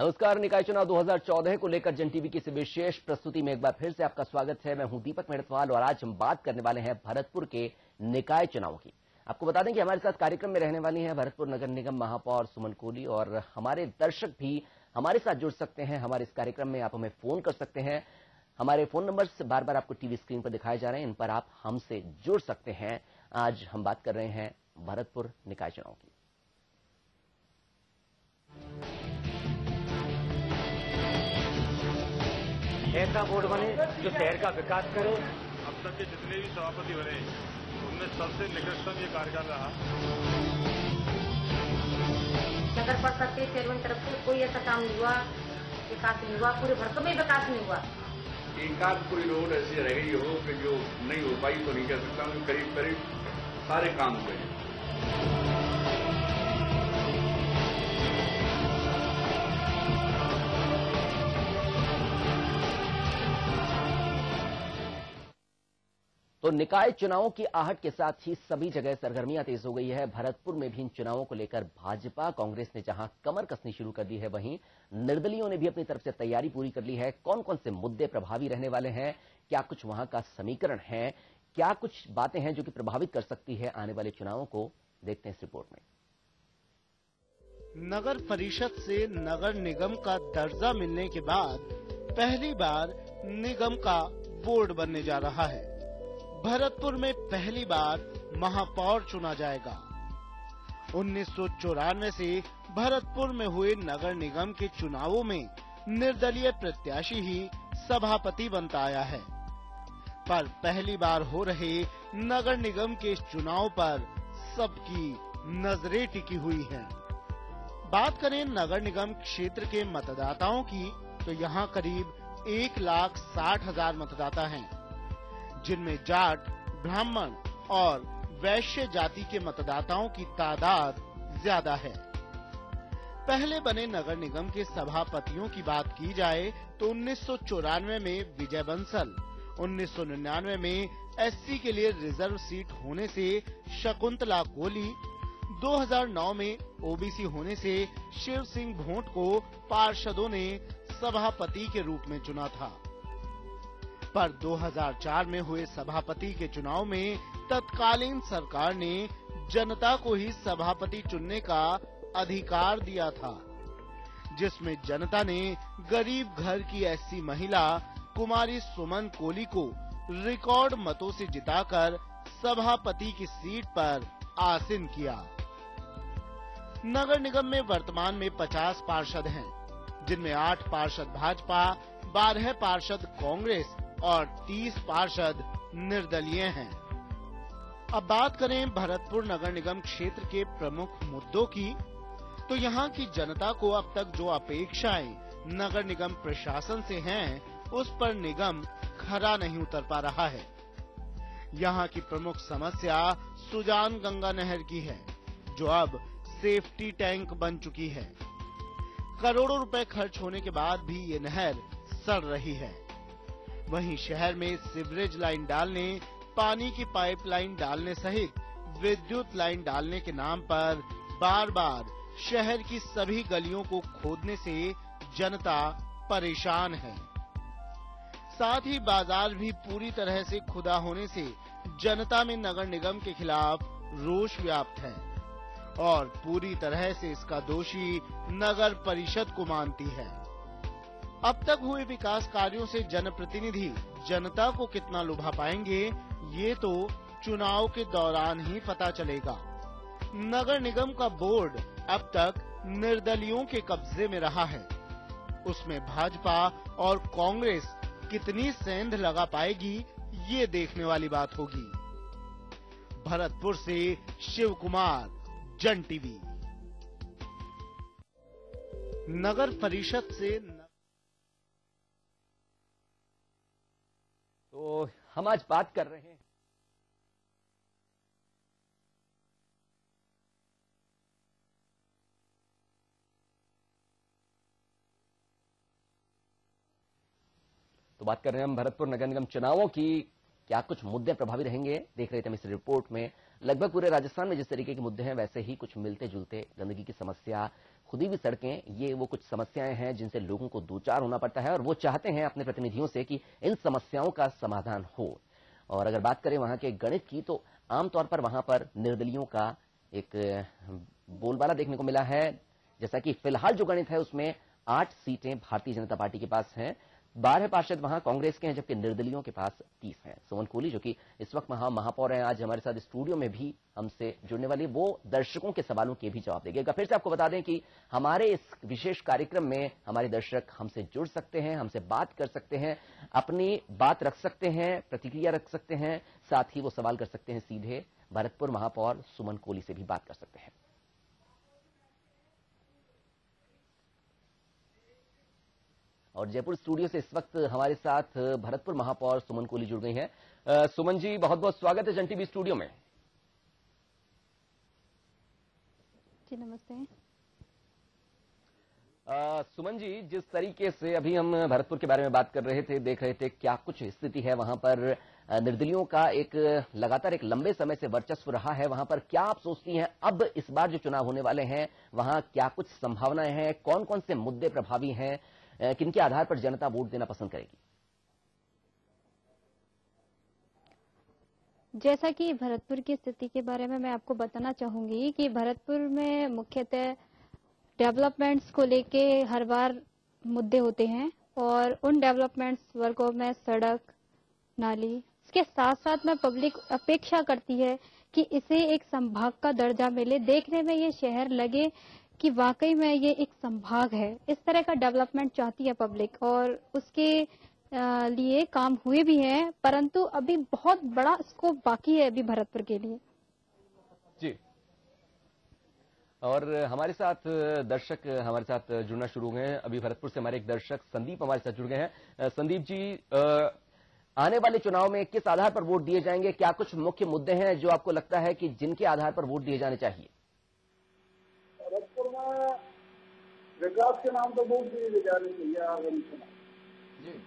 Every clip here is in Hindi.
नमस्कार। निकाय चुनाव 2014 को लेकर जन टीवी की इस विशेष प्रस्तुति में एक बार फिर से आपका स्वागत है। मैं हूं दीपक मेड़तवाल और आज हम बात करने वाले हैं भरतपुर के निकाय चुनाव की। आपको बता दें कि हमारे साथ कार्यक्रम में रहने वाली हैं भरतपुर नगर निगम महापौर सुमन कोहली और हमारे दर्शक भी हमारे साथ जुड़ सकते हैं। हमारे इस कार्यक्रम में आप हमें फोन कर सकते हैं। हमारे फोन नंबर बार बार आपको टीवी स्क्रीन पर दिखाए जा रहे हैं, इन पर आप हमसे जुड़ सकते हैं। आज हम बात कर रहे हैं भरतपुर निकाय चुनाव की। ऐसा बोर्ड बने जो शहर का विकास करे। अब तक के जितने भी सभापति बने उनमें सबसे निकृष्टतम ये कार्यकाल रहा। नगर परिषद के चेयरमैन तरफ से कोई ऐसा काम नहीं हुआ, विकास नहीं हुआ, पूरे भरतपुर में विकास नहीं हुआ। एक आध कोई रोड ऐसी रह गई हो कि जो नहीं हो पाई तो नहीं कह सकता हूँ, करीब करीब सारे काम हुए। तो निकाय चुनावों की आहट के साथ ही सभी जगह सरगर्मियां तेज हो गई है। भरतपुर में भी इन चुनावों को लेकर भाजपा कांग्रेस ने जहां कमर कसनी शुरू कर दी है, वहीं निर्दलीयों ने भी अपनी तरफ से तैयारी पूरी कर ली है। कौन कौन से मुद्दे प्रभावी रहने वाले हैं, क्या कुछ वहां का समीकरण है, क्या कुछ बातें हैं जो कि प्रभावित कर सकती है आने वाले चुनावों को, देखते हैं इस रिपोर्ट में। नगर परिषद से नगर निगम का दर्जा मिलने के बाद पहली बार निगम का बोर्ड बनने जा रहा है। भरतपुर में पहली बार महापौर चुना जाएगा। 1994 से भरतपुर में हुए नगर निगम के चुनावों में निर्दलीय प्रत्याशी ही सभापति बनता आया है, पर पहली बार हो रहे नगर निगम के चुनाव पर सबकी नजरें टिकी हुई हैं। बात करें नगर निगम क्षेत्र के मतदाताओं की तो यहाँ करीब 1,60,000 मतदाता हैं, जिनमें जाट, ब्राह्मण और वैश्य जाति के मतदाताओं की तादाद ज्यादा है। पहले बने नगर निगम के सभापतियों की बात की जाए तो 1994 में विजय बंसल, 1999 में एससी के लिए रिजर्व सीट होने से शकुंतला कोली, 2009 में ओबीसी होने से शिव सिंह भोट को पार्षदों ने सभापति के रूप में चुना था। पर 2004 में हुए सभापति के चुनाव में तत्कालीन सरकार ने जनता को ही सभापति चुनने का अधिकार दिया था, जिसमें जनता ने गरीब घर की एससी महिला कुमारी सुमन कोहली को रिकॉर्ड मतों से जिताकर सभापति की सीट पर आसीन किया। नगर निगम में वर्तमान में 50 पार्षद हैं, जिनमें 8 पार्षद भाजपा, 12 पार्षद कांग्रेस और 30 पार्षद निर्दलीय हैं। अब बात करें भरतपुर नगर निगम क्षेत्र के प्रमुख मुद्दों की, तो यहाँ की जनता को अब तक जो अपेक्षाएं नगर निगम प्रशासन से हैं, उस पर निगम खरा नहीं उतर पा रहा है। यहाँ की प्रमुख समस्या सुजान गंगा नहर की है, जो अब सेफ्टी टैंक बन चुकी है। करोड़ों रुपए खर्च होने के बाद भी ये नहर सड़ रही है। वहीं शहर में सीवरेज लाइन डालने, पानी की पाइपलाइन डालने सहित विद्युत लाइन डालने के नाम पर बार बार शहर की सभी गलियों को खोदने से जनता परेशान है। साथ ही बाजार भी पूरी तरह से खुदा होने से जनता में नगर निगम के खिलाफ रोष व्याप्त है और पूरी तरह से इसका दोषी नगर परिषद को मानती है। अब तक हुए विकास कार्यों से जनप्रतिनिधि जनता को कितना लुभा पाएंगे, ये तो चुनाव के दौरान ही पता चलेगा। नगर निगम का बोर्ड अब तक निर्दलियों के कब्जे में रहा है, उसमें भाजपा और कांग्रेस कितनी सेंध लगा पाएगी, ये देखने वाली बात होगी। भरतपुर से शिव कुमार, जन टीवी। नगर परिषद से तो हम आज बात कर रहे हैं हम भरतपुर नगर निगम चुनावों की। क्या कुछ मुद्दे प्रभावी रहेंगे, देख रहे थे हम इस रिपोर्ट में। लगभग पूरे राजस्थान में जिस तरीके के मुद्दे हैं, वैसे ही कुछ मिलते जुलते गंदगी की समस्या, खुदी हुई सड़कें, ये वो कुछ समस्याएं हैं जिनसे लोगों को दो चार होना पड़ता है और वो चाहते हैं अपने प्रतिनिधियों से कि इन समस्याओं का समाधान हो। और अगर बात करें वहां के गणित की, तो आमतौर पर वहां पर निर्दलियों का एक बोलबाला देखने को मिला है। जैसा कि फिलहाल जो गणित है उसमें 8 सीटें भारतीय जनता पार्टी के पास हैं, 12 पार्षद वहां कांग्रेस के हैं, जबकि निर्दलियों के पास 30 हैं। सुमन कोहली जो कि इस वक्त वहां महापौर हैं, आज हमारे साथ स्टूडियो में भी हमसे जुड़ने वाली, वो दर्शकों के सवालों के भी जवाब देंगे। फिर से आपको बता दें कि हमारे इस विशेष कार्यक्रम में हमारे दर्शक हमसे जुड़ सकते हैं, हमसे बात कर सकते हैं, अपनी बात रख सकते हैं, प्रतिक्रिया रख सकते हैं, साथ ही वो सवाल कर सकते हैं सीधे भरतपुर महापौर सुमन कोहली से भी बात कर सकते हैं। और जयपुर स्टूडियो से इस वक्त हमारे साथ भरतपुर महापौर सुमन कोहली जुड़ गई हैं। सुमन जी, बहुत बहुत स्वागत है जन टीवी स्टूडियो में। जी नमस्ते। सुमन जी, जिस तरीके से अभी हम भरतपुर के बारे में बात कर रहे थे, देख रहे थे क्या कुछ स्थिति है वहां पर, निर्दलियों का एक लगातार एक लंबे समय से वर्चस्व रहा है वहां पर, क्या आप सोचती हैं अब इस बार जो चुनाव होने वाले हैं वहां क्या कुछ संभावनाएं हैं, कौन कौन से मुद्दे प्रभावी हैं, किनके आधार पर जनता वोट देना पसंद करेगी? जैसा कि भरतपुर की स्थिति के बारे में मैं आपको बताना चाहूंगी कि भरतपुर में मुख्यतः डेवलपमेंट्स को लेके हर बार मुद्दे होते हैं और उन डेवलपमेंट्स वर्गों में सड़क, नाली, इसके साथ साथ में पब्लिक अपेक्षा करती है कि इसे एक संभाग का दर्जा मिले, देखने में ये शहर लगे कि वाकई में ये एक संभाग है। इस तरह का डेवलपमेंट चाहती है पब्लिक और उसके लिए काम हुए भी हैं, परंतु अभी बहुत बड़ा स्कोप बाकी है अभी भरतपुर के लिए। जी, और हमारे साथ दर्शक हमारे साथ जुड़ना शुरू हो गए हैं। अभी भरतपुर से हमारे एक दर्शक संदीप हमारे साथ जुड़ गए हैं। संदीप जी, आने वाले चुनाव में किस आधार पर वोट दिए जाएंगे, क्या कुछ मुख्य मुद्दे हैं जो आपको लगता है कि जिनके आधार पर वोट दिए जाने चाहिए? भरतपुर में विकास के नाम तो वोट दिए जाने चाहिए। जी,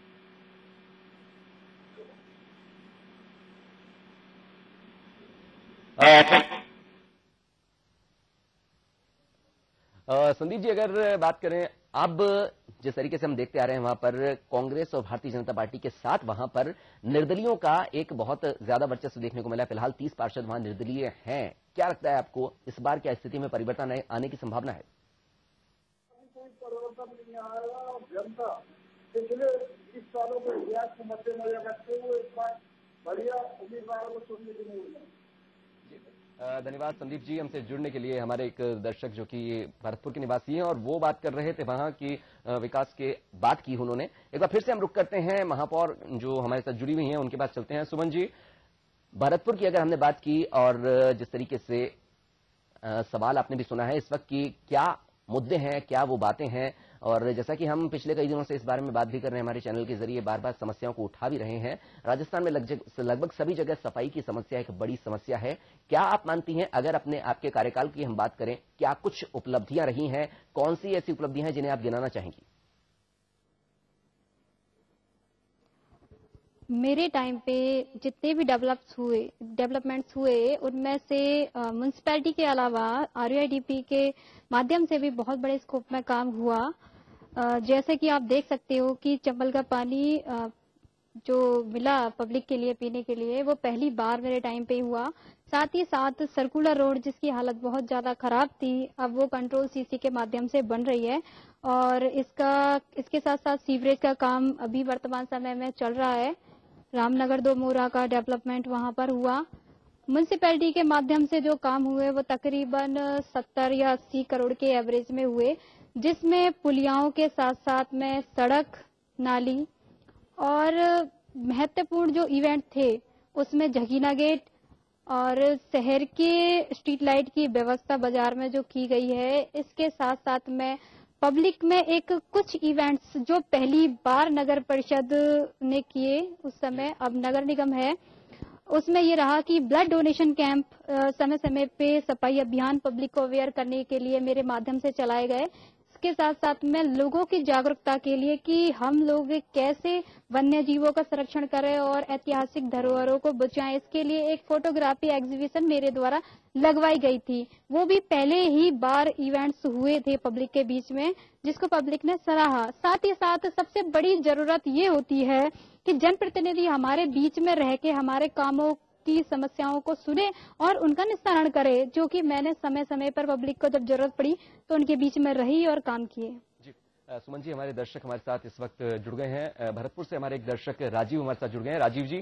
संदीप जी, अगर बात करें अब जिस तरीके से हम देखते आ रहे हैं वहां पर कांग्रेस और भारतीय जनता पार्टी के साथ वहां पर निर्दलियों का एक बहुत ज्यादा वर्चस्व देखने को मिला। फिलहाल 30 पार्षद वहां निर्दलीय हैं। क्या लगता है आपको, इस बार क्या स्थिति में परिवर्तन आने की संभावना है? कोई परिवर्तन नहीं आएगा और जनता पिछले 20 सालों के इतिहास को मद्देनजर रखते हुए इस बार बढ़िया उम्मीदवारों को चुनने की नहीं। धन्यवाद संदीप जी, हमसे जुड़ने के लिए। हमारे एक दर्शक जो कि भरतपुर के निवासी हैं और वो बात कर रहे थे वहां की विकास के बात की उन्होंने। एक बार फिर से हम रुक करते हैं, महापौर जो हमारे साथ जुड़ी हुई हैं उनके पास चलते हैं। सुमन जी, भरतपुर की अगर हमने बात की और जिस तरीके से सवाल आपने भी सुना है, इस वक्त की क्या मुद्दे हैं, क्या वो बातें हैं, और जैसा कि हम पिछले कई दिनों से इस बारे में बात भी कर रहे हैं, हमारे चैनल के जरिए बार बार समस्याओं को उठा भी रहे हैं। राजस्थान में लगभग सभी जगह सफाई की समस्या एक बड़ी समस्या है। क्या आप मानती हैं, अगर अपने आपके कार्यकाल की हम बात करें, क्या कुछ उपलब्धियां रही हैं, कौन सी ऐसी उपलब्धियां हैं जिन्हें आप गिनाना चाहेंगी? मेरे टाइम पे जितने भी डेवलपमेंट्स हुए उनमें से म्युनिसिपैलिटी के अलावा RUIDP के माध्यम से भी बहुत बड़े स्कोप में काम हुआ। जैसे कि आप देख सकते हो कि चंबल का पानी जो मिला पब्लिक के लिए पीने के लिए, वो पहली बार मेरे टाइम पे हुआ। साथ ही साथ सर्कुलर रोड जिसकी हालत बहुत ज्यादा खराब थी, अब वो कंट्रोल CC के माध्यम से बन रही है और इसके साथ साथ सीवरेज का काम अभी वर्तमान समय में चल रहा है। रामनगर 2 मोरा का डेवलपमेंट वहां पर हुआ। म्युनिसिपैलिटी के माध्यम से जो काम हुए वो तकरीबन 70 या 80 करोड़ के एवरेज में हुए, जिसमें पुलियाओं के साथ साथ में सड़क, नाली और महत्वपूर्ण जो इवेंट थे उसमें झगीना गेट और शहर के स्ट्रीट लाइट की व्यवस्था बाजार में जो की गई है। इसके साथ साथ में पब्लिक में एक कुछ इवेंट्स जो पहली बार नगर परिषद ने किए, उस समय अब नगर निगम है, उसमें ये रहा कि ब्लड डोनेशन कैंप समय समय पे सफाई अभियान पब्लिक को अवेयर करने के लिए मेरे माध्यम से चलाए गए। इसके साथ साथ में लोगों की जागरूकता के लिए कि हम लोग कैसे वन्य जीवों का संरक्षण करें और ऐतिहासिक धरोहरों को बचाएं, इसके लिए एक फोटोग्राफी एग्जीबिशन मेरे द्वारा लगवाई गई थी। वो भी पहले ही बार इवेंट्स हुए थे पब्लिक के बीच में, जिसको पब्लिक ने सराहा। साथ ही साथ सबसे बड़ी जरूरत ये होती है कि जनप्रतिनिधि हमारे बीच में रह के हमारे कामों की समस्याओं को सुने और उनका निस्तारण करे, जो कि मैंने समय समय पर पब्लिक को जब जरूरत पड़ी तो उनके बीच में रही और काम किए। जी सुमन जी, हमारे दर्शक हमारे साथ इस वक्त जुड़ गए हैं। भरतपुर से हमारे एक दर्शक राजीव हमारे साथ जुड़ गए हैं। राजीव जी,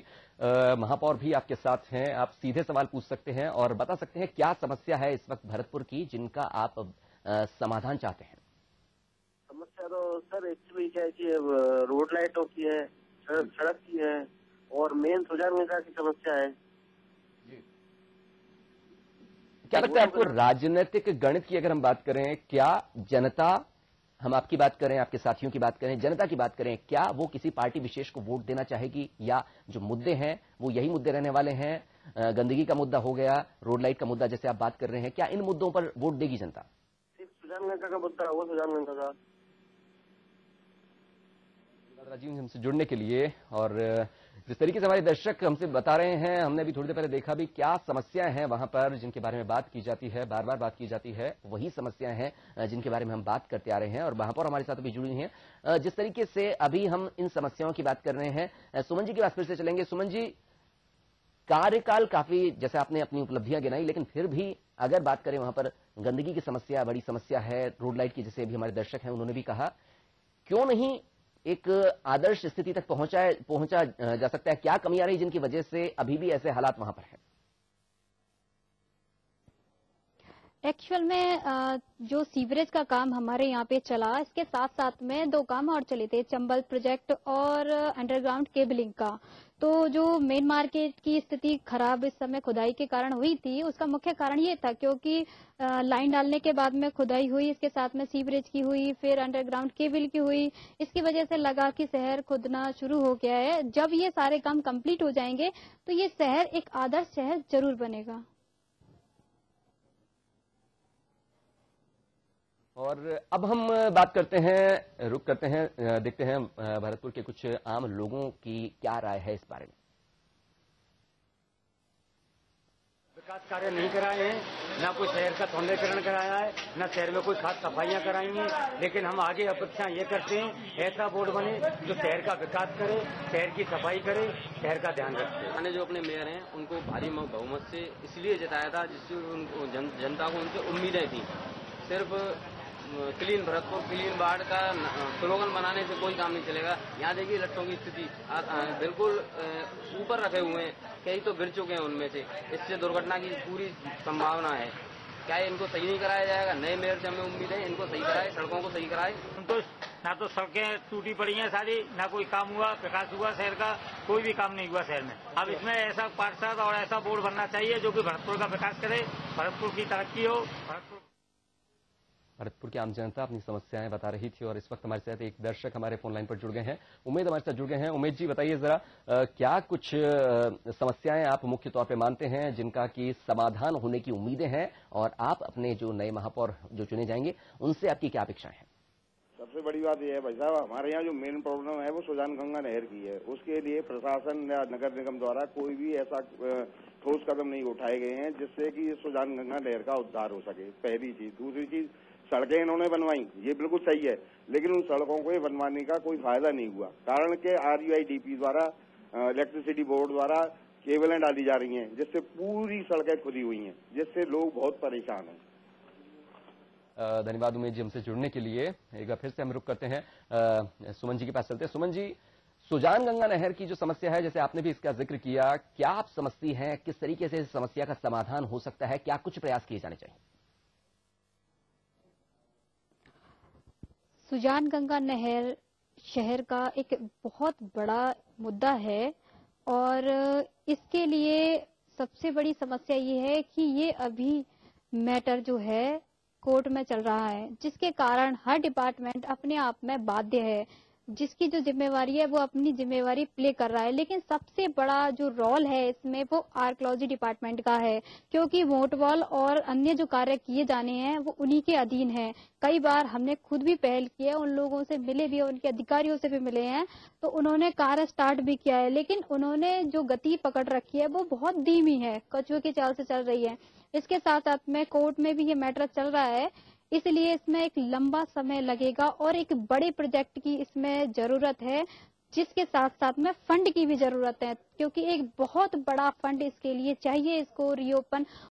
महापौर भी आपके साथ हैं, आप सीधे सवाल पूछ सकते हैं और बता सकते हैं क्या समस्या है इस वक्त भरतपुर की जिनका आप समाधान चाहते हैं। समस्या तो सर एक्चुअली क्या है कि रोड लाइटों की है, सड़क की है और मेन सुजानगंगा की समस्या है। क्या लगता है आपको, राजनीतिक गणित की अगर हम बात करें, क्या जनता, हम आपकी बात करें, आपके साथियों की बात करें, जनता की बात करें, क्या वो किसी पार्टी विशेष को वोट देना चाहेगी या जो मुद्दे हैं वो यही मुद्दे रहने वाले हैं? गंदगी का मुद्दा हो गया, रोड लाइट का मुद्दा जैसे आप बात कर रहे हैं, क्या इन मुद्दों पर वोट देगी जनता? सिर्फ सुजानगंगा का मुद्दा होगा, सुजानगंगा का। राजीव जी हमसे जुड़ने के लिए, और जिस तरीके से हमारे दर्शक हमसे बता रहे हैं, हमने भी थोड़ी देर पहले देखा भी क्या समस्याएं हैं वहां पर जिनके बारे में बात की जाती है, बार बार बात की जाती है, वही समस्याएं हैं जिनके बारे में हम बात करते आ रहे हैं और महापौर हमारे साथ भी जुड़ी हैं। जिस तरीके से अभी हम इन समस्याओं की बात कर रहे हैं, सुमन जी के पास फिर से चलेंगे। सुमन जी, कार्यकाल काफी, जैसे आपने अपनी उपलब्धियां गिनाई, लेकिन फिर भी अगर बात करें वहां पर गंदगी की समस्या बड़ी समस्या है, रोड लाइट की, जैसे अभी हमारे दर्शक हैं उन्होंने भी कहा, क्यों नहीं एक आदर्श स्थिति तक पहुंचा जा सकता है? क्या कमी आ रही जिनकी वजह से अभी भी ऐसे हालात वहां पर हैं? एक्चुअल में जो सीवरेज का काम हमारे यहाँ पे चला, इसके साथ साथ में 2 काम और चले थे, चंबल प्रोजेक्ट और अंडरग्राउंड केबलिंग का। तो जो मेन मार्केट की स्थिति खराब इस समय खुदाई के कारण हुई थी, उसका मुख्य कारण ये था क्योंकि लाइन डालने के बाद में खुदाई हुई, इसके साथ में सीवरेज की हुई, फिर अंडरग्राउंड केबल की हुई। इसकी वजह से लगा कि शहर खुदना शुरू हो गया है। जब ये सारे काम कंप्लीट हो जाएंगे तो ये शहर एक आदर्श शहर जरूर बनेगा। और अब हम बात करते हैं, रुक करते हैं, देखते हैं भरतपुर के कुछ आम लोगों की क्या राय है इस बारे में। विकास कार्य नहीं कराए हैं, ना कोई शहर का सौंदर्यीकरण कराया है, ना शहर में कोई खास सफाइयां कराई हैं, लेकिन हम आगे अपेक्षा ये करते हैं ऐसा बोर्ड बने जो शहर का विकास करे, शहर की सफाई करे, शहर का ध्यान रखे। मैंने जो अपने मेयर हैं उनको भारी बहुमत से इसलिए जिताया था जिससे जनता को उनसे उम्मीदें थी। सिर्फ क्लीन भरतपुर, क्लीन वार्ड का स्लोगन बनाने से कोई काम नहीं चलेगा। यहाँ देखिए लट्टों की स्थिति बिल्कुल ऊपर रखे हुए हैं, कई तो गिर चुके हैं उनमें से, इससे दुर्घटना की पूरी संभावना है। क्या इनको सही नहीं कराया जाएगा? नए मेयर से हमें उम्मीद है इनको सही कराए, सड़कों को सही कराए। तो ना तो सड़कें टूटी पड़ी हैं सारी, ना कोई काम हुआ, विकास हुआ शहर का, कोई भी काम नहीं हुआ शहर में। अब इसमें ऐसा पार्षद और ऐसा बोर्ड बनना चाहिए जो कि भरतपुर का विकास करे, भरतपुर की तरक्की हो। भरतपुर की आम जनता अपनी समस्याएं बता रही थी और इस वक्त हमारे साथ एक दर्शक हमारे फोन लाइन पर जुड़ गए हैं, उमेद हमारे साथ जुड़ गए हैं। उमेद जी, बताइए जरा, क्या कुछ समस्याएं आप मुख्य तौर पे मानते हैं जिनका कि समाधान होने की उम्मीदें हैं, और आप अपने जो नए महापौर जो चुने जाएंगे उनसे आपकी क्या अपेक्षाएं हैं? सबसे बड़ी बात यह है भाई साहब, हमारे यहाँ जो मेन प्रॉब्लम है वो सुजानगंगा नहर की है। उसके लिए प्रशासन या नगर निगम द्वारा कोई भी ऐसा ठोस कदम नहीं उठाए गए हैं जिससे कि सुजानगंगा नहर का उद्धार हो सके, पहली चीज। दूसरी चीज, सड़कें इन्होंने बनवाई, ये बिल्कुल सही है, लेकिन उन सड़कों को बनवाने का कोई फायदा नहीं हुआ। कारण के RUIDP द्वारा, इलेक्ट्रिसिटी बोर्ड द्वारा केबलें डाली जा रही हैं जिससे पूरी सड़कें खुदी हुई हैं, जिससे लोग बहुत परेशान हैं। धन्यवाद उमेद जी हमसे जुड़ने के लिए। एक बार फिर से हम रुक करते हैं, सुमन जी के पास चलते हैं। सुमन जी, सुजानगंगा नहर की जो समस्या है, जैसे आपने भी इसका जिक्र किया, क्या आप समझती हैं किस तरीके से इस समस्या का समाधान हो सकता है? क्या कुछ प्रयास किए जाने चाहिए? सुजानगंगा नहर शहर का एक बहुत बड़ा मुद्दा है और इसके लिए सबसे बड़ी समस्या ये है कि ये अभी मैटर जो है कोर्ट में चल रहा है, जिसके कारण हर डिपार्टमेंट अपने आप में बाध्य है। जिसकी जो जिम्मेवारी है वो अपनी जिम्मेवारी प्ले कर रहा है, लेकिन सबसे बड़ा जो रोल है इसमें वो आर्कियोलॉजी डिपार्टमेंट का है, क्योंकि मोटवाल और अन्य जो कार्य किए जाने हैं वो उन्हीं के अधीन है। कई बार हमने खुद भी पहल की है, उन लोगों से मिले भी, उनके अधिकारियों से भी मिले हैं, तो उन्होंने कार्य स्टार्ट भी किया है, लेकिन उन्होंने जो गति पकड़ रखी है वो बहुत धीमी है, कछुए की चाल से चल रही है। इसके साथ साथ में कोर्ट में भी ये मैटर चल रहा है, इसलिए इसमें एक लंबा समय लगेगा और एक बड़े प्रोजेक्ट की इसमें जरूरत है, जिसके साथ साथ में फंड की भी जरूरत है, क्योंकि एक बहुत बड़ा फंड इसके लिए चाहिए, इसको रीओपन